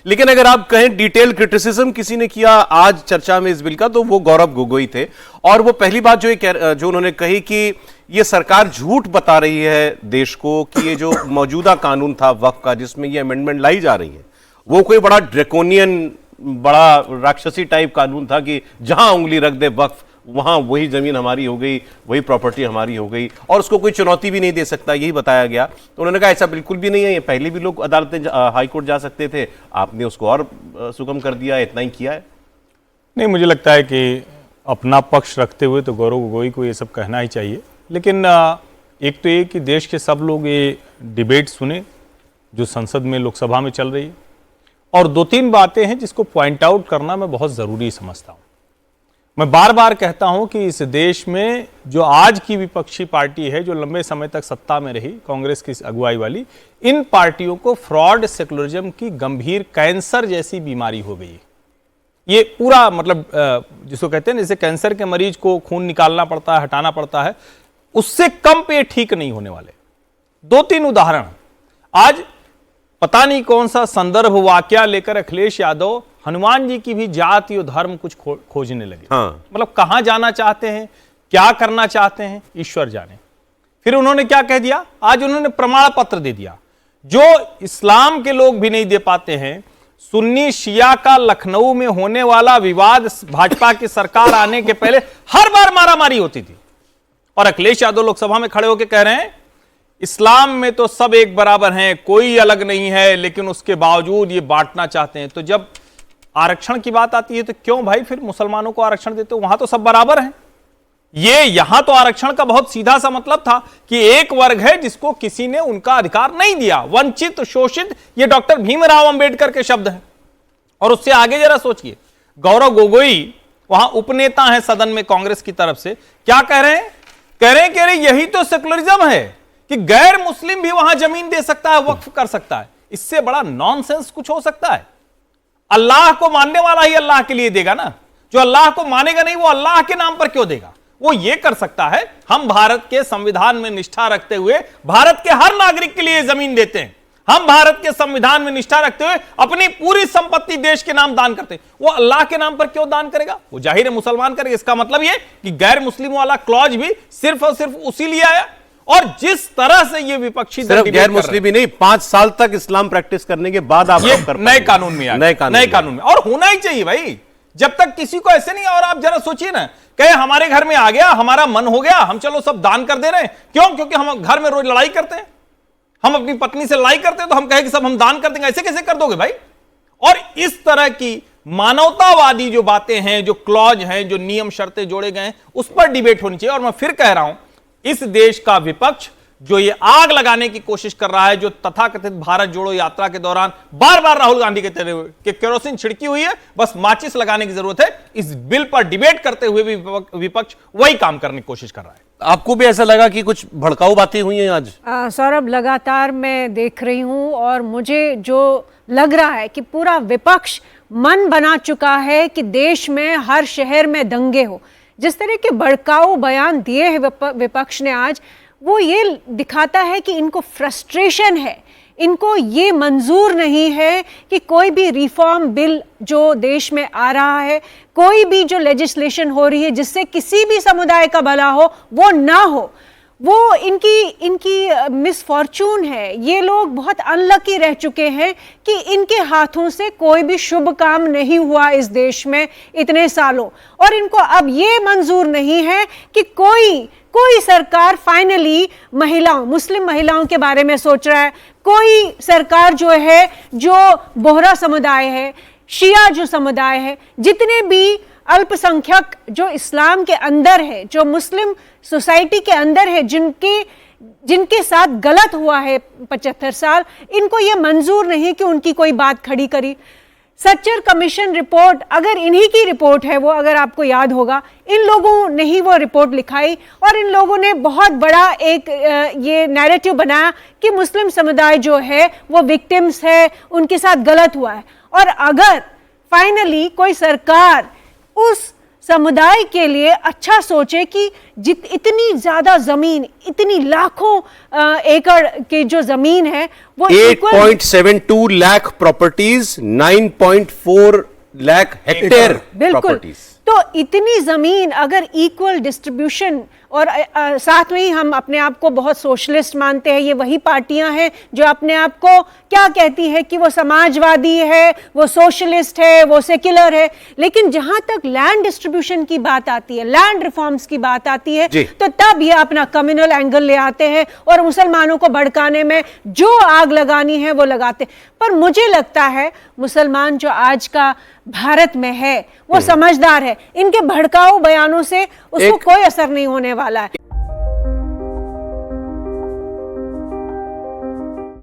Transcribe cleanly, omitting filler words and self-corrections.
लेकिन अगर आप कहें डिटेल क्रिटिसिज्म किसी ने किया आज चर्चा में इस बिल का, तो वो गौरव गोगोई थे। और वो पहली बात जो उन्होंने कही कि ये सरकार झूठ बता रही है देश को कि ये जो मौजूदा कानून था वक्फ का, जिसमें ये अमेंडमेंट लाई जा रही है, वो कोई बड़ा ड्रैकोनियन, बड़ा राक्षसी टाइप कानून था कि जहां उंगली रख दे वक्फ वहां वही जमीन हमारी हो गई, वही प्रॉपर्टी हमारी हो गई, और उसको कोई चुनौती भी नहीं दे सकता, यही बताया गया। तो उन्होंने कहा ऐसा बिल्कुल भी नहीं है, ये पहले भी लोग अदालतें, हाई कोर्ट जा सकते थे, आपने उसको और सुगम कर दिया, इतना ही किया है। नहीं, मुझे लगता है कि अपना पक्ष रखते हुए तो गौरव गोगोई को ये सब कहना ही चाहिए। लेकिन एक तो ये कि देश के सब लोग ये डिबेट सुने जो संसद में, लोकसभा में चल रही है, और दो तीन बातें हैं जिसको पॉइंट आउट करना मैं बहुत ज़रूरी समझता हूँ। मैं बार बार कहता हूं कि इस देश में जो आज की विपक्षी पार्टी है, जो लंबे समय तक सत्ता में रही, कांग्रेस की अगुवाई वाली, इन पार्टियों को फ्रॉड सेकुलरिज्म की गंभीर कैंसर जैसी बीमारी हो गई। ये पूरा मतलब जिसको कहते हैं जैसे कैंसर के मरीज को खून निकालना पड़ता है, हटाना पड़ता है, उससे कम पे ठीक नहीं होने वाले। दो तीन उदाहरण, आज पता नहीं कौन सा संदर्भ वाक्या लेकर अखिलेश यादव हनुमान जी की भी जाति और धर्म कुछ खोजने लगे। हाँ। मतलब कहां जाना चाहते हैं, क्या करना चाहते हैं, ईश्वर जाने। फिर उन्होंने क्या कह दिया, आज उन्होंने प्रमाण पत्र दे दिया जो इस्लाम के लोग भी नहीं दे पाते हैं। सुन्नी शिया का लखनऊ में होने वाला विवाद भाजपा की सरकार आने के पहले हर बार मारामारी होती थी, और अखिलेश यादव लोकसभा में खड़े होकर कह रहे हैं इस्लाम में तो सब एक बराबर हैं, कोई अलग नहीं है, लेकिन उसके बावजूद ये बांटना चाहते हैं। तो जब आरक्षण की बात आती है तो क्यों भाई फिर मुसलमानों को आरक्षण देते हो, वहां तो सब बराबर हैं। ये यहां तो आरक्षण का बहुत सीधा सा मतलब था कि एक वर्ग है जिसको किसी ने उनका अधिकार नहीं दिया, वंचित, शोषित, ये डॉक्टर भीमराव अंबेडकर के शब्द हैं। और उससे आगे जरा सोचिए, गौरव गोगोई वहां उपनेता हैं सदन में कांग्रेस की तरफ से, क्या कह रहे हैं, कह रहे हैं कि यही तो सेकुलरिज्म है कि गैर मुस्लिम भी वहां जमीन दे सकता है, वक्फ कर सकता है। इससे बड़ा नॉनसेंस कुछ हो सकता है? अल्लाह को मानने वाला ही अल्लाह के लिए देगा ना, जो अल्लाह को मानेगा नहीं वो अल्लाह के नाम पर क्यों देगा? वो ये कर सकता है, हम भारत के संविधान में निष्ठा रखते हुए भारत के हर नागरिक के लिए जमीन देते हैं, हम भारत के संविधान में निष्ठा रखते हुए अपनी पूरी संपत्ति देश के नाम दान करते हैं, वो अल्लाह के नाम पर क्यों दान करेगा? वो जाहिर है मुसलमान करेगा। इसका मतलब ये कि गैर मुस्लिम वाला क्लॉज भी सिर्फ और सिर्फ उसी लिए आया। और जिस तरह से ये विपक्षी सिर्फ गैर मुस्लिम ही नहीं, 5 साल तक इस्लाम प्रैक्टिस करने के बाद आप नए कानून में नए कानून में, और होना ही चाहिए भाई। जब तक किसी को ऐसे नहीं, और आप जरा सोचिए ना, कहे हमारे घर में आ गया, हमारा मन हो गया, हम चलो सब दान कर दे रहे हैं, क्यों? क्योंकि हम घर में रोज लड़ाई करते हैं, हम अपनी पत्नी से लड़ाई करते हैं, तो हम कहें कि सब हम दान कर देंगे, ऐसे कैसे कर दोगे भाई? और इस तरह की मानवतावादी जो बातें हैं, जो क्लॉज हैं, जो नियम शर्तें जोड़े गए हैं, उस पर डिबेट होनी चाहिए। और मैं फिर कह रहा हूं, इस देश का विपक्ष जो ये आग लगाने की कोशिश कर रहा है, जो तथाकथित भारत जोड़ो यात्रा के दौरान बार बार राहुल गांधी कहते रहे कि केरोसिन छिड़की हुई है, बस माचिस लगाने की जरूरत है, इस बिल पर डिबेट करते हुए भी विपक्ष वही काम करने की कोशिश कर रहा है। आपको भी ऐसा लगा कि कुछ भड़काऊ बातें हुई हैं आज? सौरभ, लगातार मैं देख रही हूं और मुझे जो लग रहा है कि पूरा विपक्ष मन बना चुका है कि देश में हर शहर में दंगे हो। जिस तरह के भड़काऊ बयान दिए हैं विपक्ष ने आज, वो ये दिखाता है कि इनको फ्रस्ट्रेशन है, इनको ये मंजूर नहीं है कि कोई भी रिफॉर्म बिल जो देश में आ रहा है, कोई भी जो लेजिस्लेशन हो रही है जिससे किसी भी समुदाय का भला हो, वो ना हो। वो इनकी मिसफॉर्चून है। ये लोग बहुत अनलकी रह चुके हैं कि इनके हाथों से कोई भी शुभ काम नहीं हुआ इस देश में इतने सालों, और इनको अब ये मंजूर नहीं है कि कोई सरकार फाइनली मुस्लिम महिलाओं के बारे में सोच रहा है। कोई सरकार जो है, जो बोहरा समुदाय है, शिया जो समुदाय है, जितने भी अल्पसंख्यक जो इस्लाम के अंदर है, जो मुस्लिम सोसाइटी के अंदर है, जिनके साथ गलत हुआ है 75 साल, इनको ये मंजूर नहीं कि उनकी कोई बात खड़ी करी। सच्चर कमीशन रिपोर्ट अगर इन्हीं की रिपोर्ट है, वो अगर आपको याद होगा, इन लोगों ने ही वो रिपोर्ट लिखाई, और इन लोगों ने बहुत बड़ा एक ये नैरेटिव बनाया कि मुस्लिम समुदाय जो है वो विक्टिम्स है, उनके साथ गलत हुआ है। और अगर फाइनली कोई सरकार उस समुदाय के लिए अच्छा सोचे कि इतनी ज्यादा जमीन, इतनी लाखों एकड़ की जो जमीन है वो 8.72 लाख प्रॉपर्टीज, 9.4 लाख हेक्टेयर बिल्कुल। प्रॉपर्टीज। तो इतनी जमीन अगर इक्वल डिस्ट्रीब्यूशन, और साथ में ही हम अपने आप को बहुत सोशलिस्ट मानते हैं, ये वही पार्टियां हैं जो अपने आप को क्या कहती है कि वो समाजवादी है, वो सोशलिस्ट है, वो सेक्युलर है, लेकिन जहां तक लैंड डिस्ट्रीब्यूशन की बात आती है, लैंड रिफॉर्म्स की बात आती है, तो तब ये अपना कम्युनल एंगल ले आते हैं और मुसलमानों को भड़काने में जो आग लगानी है वो लगाते। पर मुझे लगता है मुसलमान जो आज का भारत में है वो समझदार है, इनके भड़काऊ बयानों से उसको कोई असर नहीं होने वाला है।